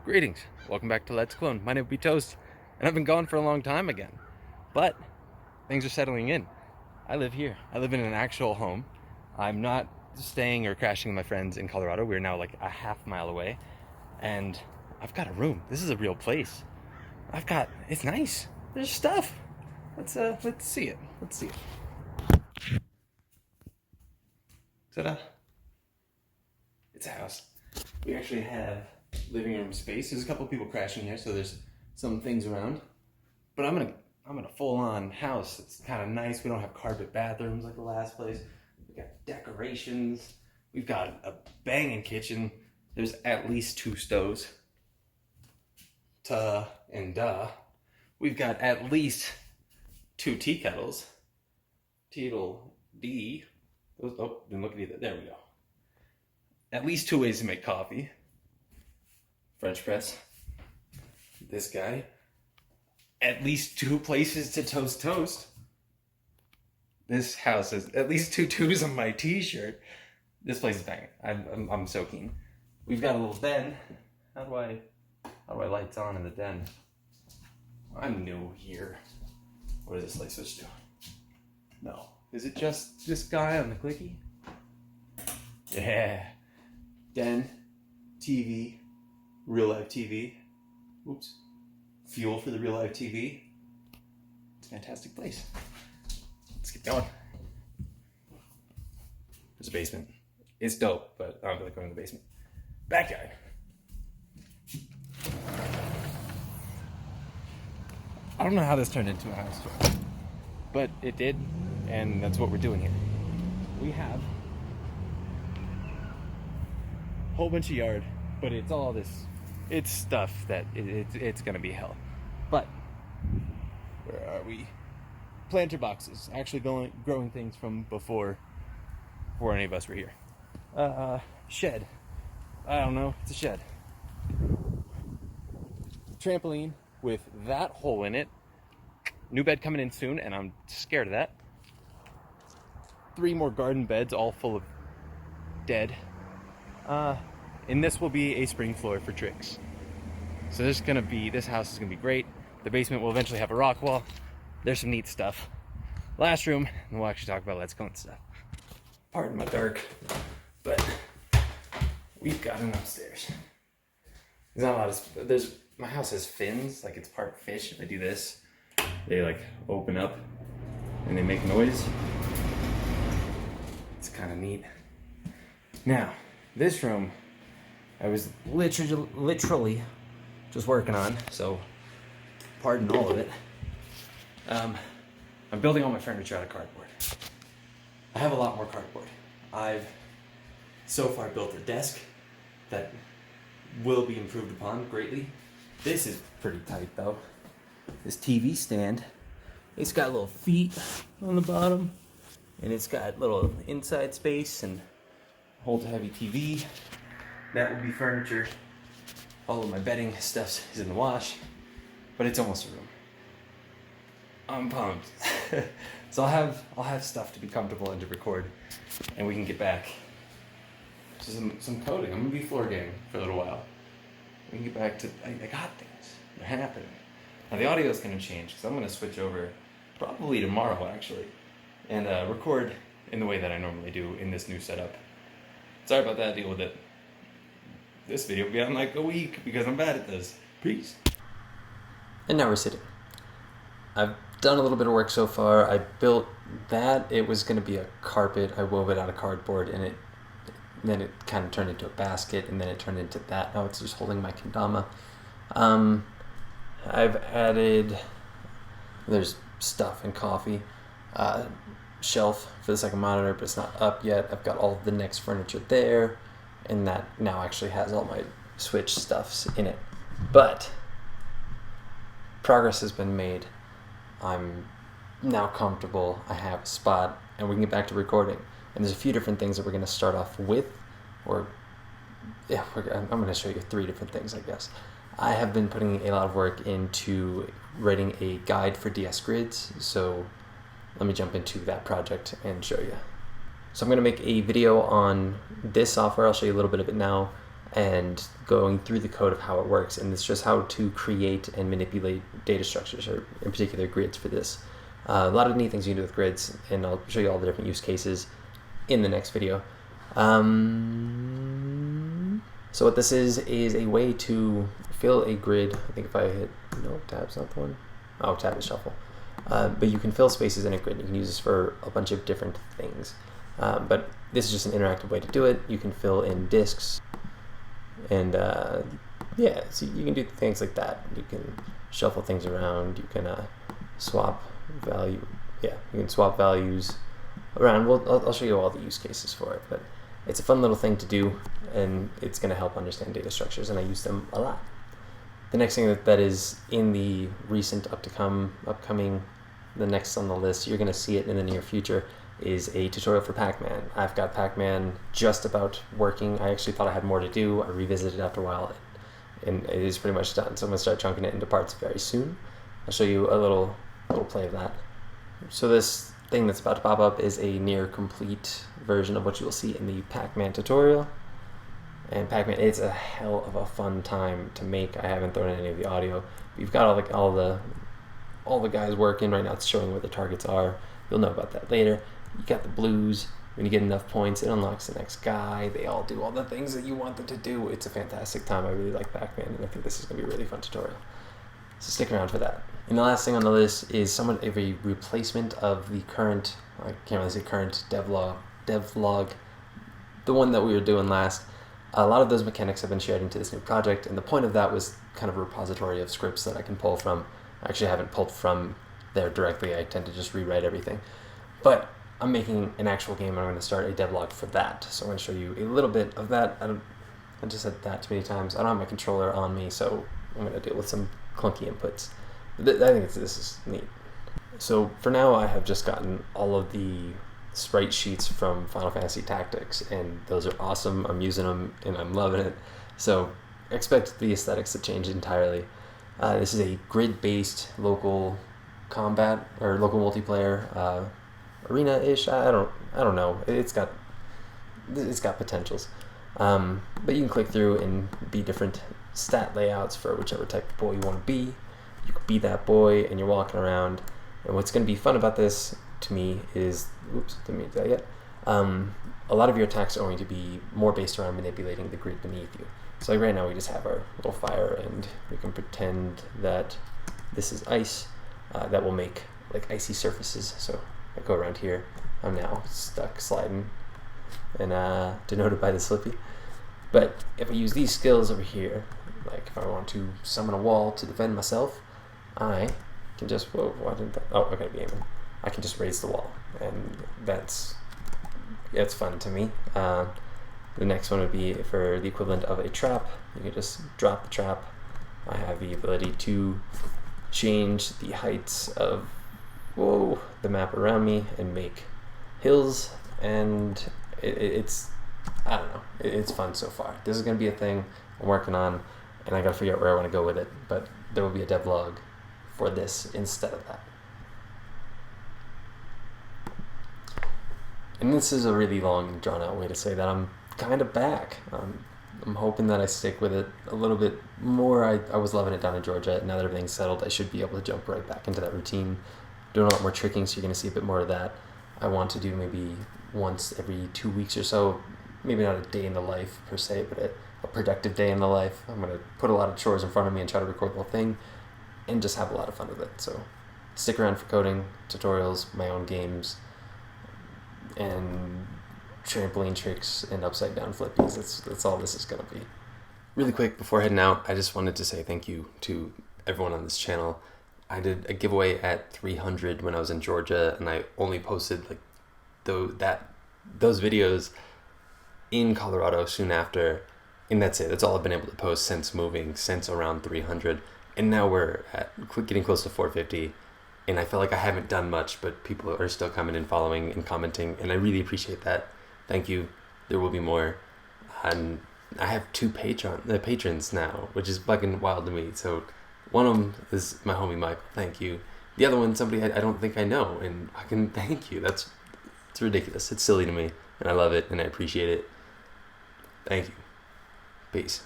Greetings, welcome back to Let's Clone. My name is Toast, and I've been gone for a long time again. But things are settling in. I live here. I live in an actual home. I'm not staying or crashing with my friends in Colorado. We're now like a half-mile away, and I've got a room. This is a real place. It's nice. There's stuff. Let's see it. Let's see it. Ta-da! It's a house. We actually have living room space. There's a couple people crashing here, so there's some things around. But I'm in a full-on house. It's kind of nice. We don't have carpet bathrooms like the last place. We got decorations. We've got a banging kitchen. There's at least 2 stoves. We've got at least 2 tea kettles. Teetle D. Oh, didn't look at either. There we go. At least 2 ways to make coffee. French press. This guy. At least 2 places to toast. This house has at least 2 twos on my t-shirt. This place is banging. I'm so keen. We've got a little den. How do I lights on in the den? I'm new here. What does this light switch do? No. Is it just this guy on the clicky? Yeah. Den, TV, real life TV. Oops. Fuel for the real life TV. It's a fantastic place. Let's get going. There's a basement. It's dope, but I don't feel like going to the basement. Backyard. I don't know how this turned into a house tour, but it did, and that's what we're doing here. We have a whole bunch of yard, but it's all this, it's stuff that it's gonna be hell. But where are we? Planter boxes, actually growing things from before any of us were here. Shed. I don't know, it's a shed. Trampoline with that hole in it. New bed coming in soon, and I'm scared of that. 3 more garden beds, all full of dead. And this will be a spring floor for tricks. So this house is gonna be great. The basement will eventually have a rock wall. There's some neat stuff. Last room, and we'll actually talk about Let's Go and stuff. Pardon my dark, but we've got an upstairs. There's not a lot of, my house has fins, like it's part fish. If I do this, they like open up and they make noise. It's kind of neat. Now, this room, I was literally just working on, so pardon all of it. I'm building all my furniture out of cardboard. I have a lot more cardboard. I've so far built a desk that will be improved upon greatly. This is pretty tight though. This TV stand, it's got little feet on the bottom, and it's got little inside space and holds a heavy TV. That will be furniture. All of my bedding stuff is in the wash, but it's almost a room. I'm pumped. So I'll have stuff to be comfortable and to record, and we can get back to some coding. I'm gonna be floor gaming for a little while. We can get back to, I got things. They're happening. Now the audio's gonna change, because I'm gonna switch over probably tomorrow actually, and record in the way that I normally do in this new setup. Sorry about that, deal with it. This video will be on like a week because I'm bad at this. Peace. And now we're sitting. I've done a little bit of work so far. I built that. It was going to be a carpet. I wove it out of cardboard, and then it kind of turned into a basket, and then it turned into that. Now it's just holding my kendama. I've added, there's stuff and coffee. Shelf for the second monitor, but it's not up yet. I've got all of the next furniture there, and that now actually has all my Switch stuffs in it. But progress has been made. I'm now comfortable. I have a spot, and we can get back to recording. And there's a few different things that we're going to start off with, I'm going to show you 3 different things, I guess. I have been putting a lot of work into writing a guide for DS grids, so let me jump into that project and show you. So I'm going to make a video on this software. I'll show you a little bit of it now. and going through the code of how it works. And it's just how to create and manipulate data structures, or in particular grids for this. A lot of neat things you can do with grids, and I'll show you all the different use cases in the next video. So what this is a way to fill a grid. I think if I hit, no, tab's not the one. Oh, tab is shuffle. But you can fill spaces in a grid. You can use this for a bunch of different things. But this is just an interactive way to do it. You can fill in disks, and yeah, so you can do things like that. You can shuffle things around. You can swap value. Yeah, you can swap values around. I'll show you all the use cases for it, but it's a fun little thing to do, and it's going to help understand data structures, and I use them a lot. The next thing that is in the recent upcoming, the next on the list, you're going to see it in the near future, is a tutorial for Pac-Man. I've got Pac-Man just about working. I actually thought I had more to do. I revisited it after a while, and it is pretty much done. So I'm going to start chunking it into parts very soon. I'll show you a little play of that. So this thing that's about to pop up is a near complete version of what you will see in the Pac-Man tutorial. And Pac-Man, it's a hell of a fun time to make. I haven't thrown in any of the audio. You've got all the guys working right now. It's showing where the targets are. You'll know about that later. You got the blues. When you get enough points, it unlocks the next guy. They all do all the things that you want them to do. It's a fantastic time. I really like Pac-Man, and I think this is going to be a really fun tutorial. So stick around for that. And the last thing on the list is somewhat of a replacement of the current, I can't really say current devlog, the one that we were doing last. A lot of those mechanics have been shared into this new project, and the point of that was kind of a repository of scripts that I can pull from. I actually haven't pulled from there directly. I tend to just rewrite everything. But I'm making an actual game, and I'm going to start a devlog for that. So I'm going to show you a little bit of that. I just said that too many times. I don't have my controller on me, so I'm going to deal with some clunky inputs. I think this is neat. So for now, I have just gotten all of the sprite sheets from Final Fantasy Tactics, and those are awesome. I'm using them, and I'm loving it. So expect the aesthetics to change entirely. This is a grid-based local combat or local multiplayer arena-ish. I don't know. It's got potentials. But you can click through and be different stat layouts for whichever type of boy you want to be. You can be that boy, and you're walking around. And what's going to be fun about this, to me, is, oops, didn't mean to do that yet. A lot of your attacks are going to be more based around manipulating the grid beneath you. So like right now, we just have our little fire, and we can pretend that this is ice. That will make like icy surfaces. So I go around here. I'm now stuck sliding, and denoted by the slippy. But if I use these skills over here, like if I want to summon a wall to defend myself, I can just, whoa, why didn't that, oh, I gotta be aiming. I can just raise the wall, and it's fun to me. The next one would be for the equivalent of a trap. You can just drop the trap. I have the ability to change the heights of the map around me and make hills, and it's, I don't know, it's fun so far. This is going to be a thing I'm working on, and I got to figure out where I want to go with it, but there will be a devlog for this instead of that. And this is a really long and drawn out way to say that I'm kind of back. I'm hoping that I stick with it a little bit more. I was loving it down in Georgia. Now that everything's settled, I should be able to jump right back into that routine. Doing a lot more tricking, so you're going to see a bit more of that. I want to do maybe once every 2 weeks or so, maybe not a day in the life per se, but a productive day in the life. I'm going to put a lot of chores in front of me and try to record the whole thing and just have a lot of fun with it. So stick around for coding, tutorials, my own games, and trampoline tricks and upside down flippies. That's all this is going to be. Really quick before heading out, I just wanted to say thank you to everyone on this channel. I did a giveaway at 300 when I was in Georgia, and I only posted like those videos in Colorado soon after, and that's it. That's all I've been able to post since moving, since around 300, and now we're at getting close to 450, and I feel like I haven't done much, but people are still coming and following and commenting, and I really appreciate that. Thank you. There will be more, and I have 2 patrons now, which is fucking wild to me. So one of them is my homie Michael. Thank you. The other one, somebody I don't think I know, and I can thank you. It's ridiculous. It's silly to me, and I love it, and I appreciate it. Thank you. Peace.